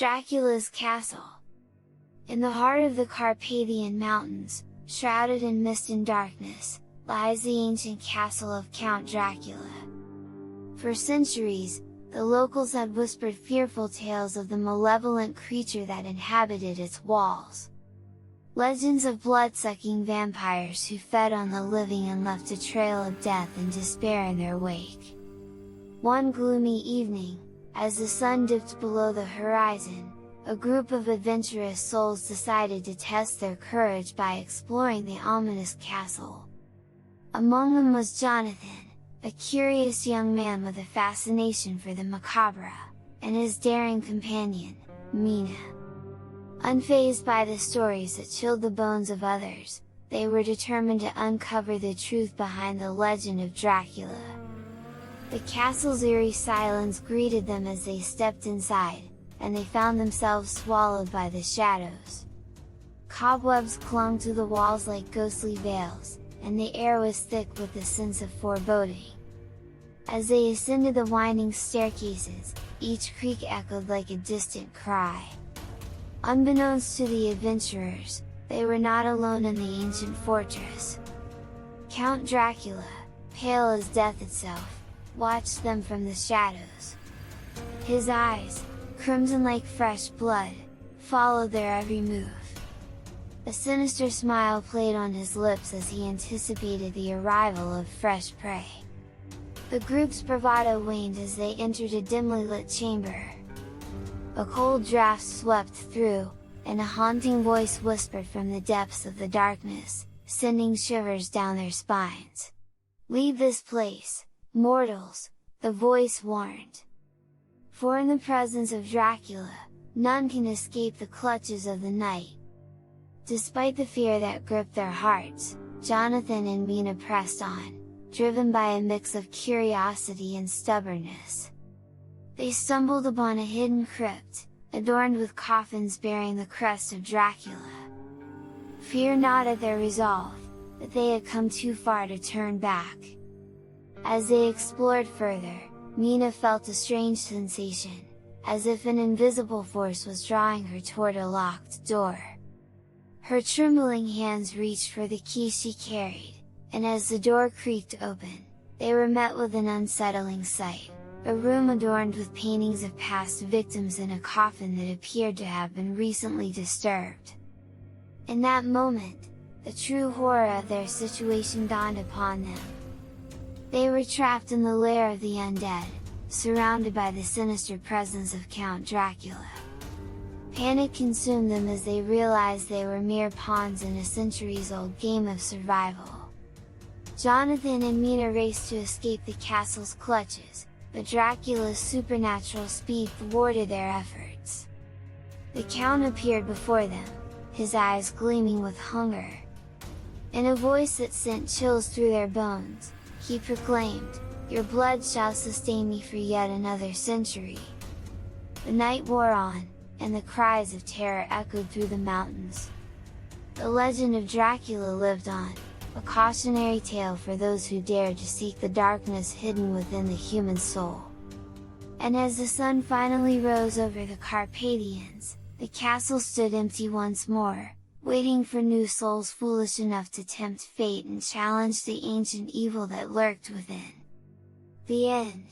Dracula's castle. In the heart of the Carpathian Mountains, shrouded in mist and darkness, lies the ancient castle of Count Dracula. For centuries, the locals had whispered fearful tales of the malevolent creature that inhabited its walls. Legends of blood-sucking vampires who fed on the living and left a trail of death and despair in their wake. One gloomy evening, as the sun dipped below the horizon, a group of adventurous souls decided to test their courage by exploring the ominous castle. Among them was Jonathan, a curious young man with a fascination for the macabre, and his daring companion, Mina. Unfazed by the stories that chilled the bones of others, they were determined to uncover the truth behind the legend of Dracula. The castle's eerie silence greeted them as they stepped inside, and they found themselves swallowed by the shadows. Cobwebs clung to the walls like ghostly veils, and the air was thick with the sense of foreboding. As they ascended the winding staircases, each creak echoed like a distant cry. Unbeknownst to the adventurers, they were not alone in the ancient fortress. Count Dracula, pale as death itself, watched them from the shadows. His eyes, crimson like fresh blood, followed their every move. A sinister smile played on his lips as he anticipated the arrival of fresh prey. The group's bravado waned as they entered a dimly lit chamber. A cold draft swept through, and a haunting voice whispered from the depths of the darkness, sending shivers down their spines. "Leave this place, mortals," the voice warned. For in the presence of Dracula, none can escape the clutches of the night. Despite the fear that gripped their hearts, Jonathan and Mina pressed on, driven by a mix of curiosity and stubbornness. They stumbled upon a hidden crypt, adorned with coffins bearing the crest of Dracula. Fear not at their resolve, that they had come too far to turn back. As they explored further, Mina felt a strange sensation, as if an invisible force was drawing her toward a locked door. Her trembling hands reached for the key she carried, and as the door creaked open, they were met with an unsettling sight, a room adorned with paintings of past victims in a coffin that appeared to have been recently disturbed. In that moment, the true horror of their situation dawned upon them. They were trapped in the lair of the undead, surrounded by the sinister presence of Count Dracula. Panic consumed them as they realized they were mere pawns in a centuries-old game of survival. Jonathan and Mina raced to escape the castle's clutches, but Dracula's supernatural speed thwarted their efforts. The Count appeared before them, his eyes gleaming with hunger. In a voice that sent chills through their bones, he proclaimed, "Your blood shall sustain me for yet another century." The night wore on, and the cries of terror echoed through the mountains. The legend of Dracula lived on, a cautionary tale for those who dared to seek the darkness hidden within the human soul. And as the sun finally rose over the Carpathians, the castle stood empty once more, waiting for new souls foolish enough to tempt fate and challenge the ancient evil that lurked within. The end.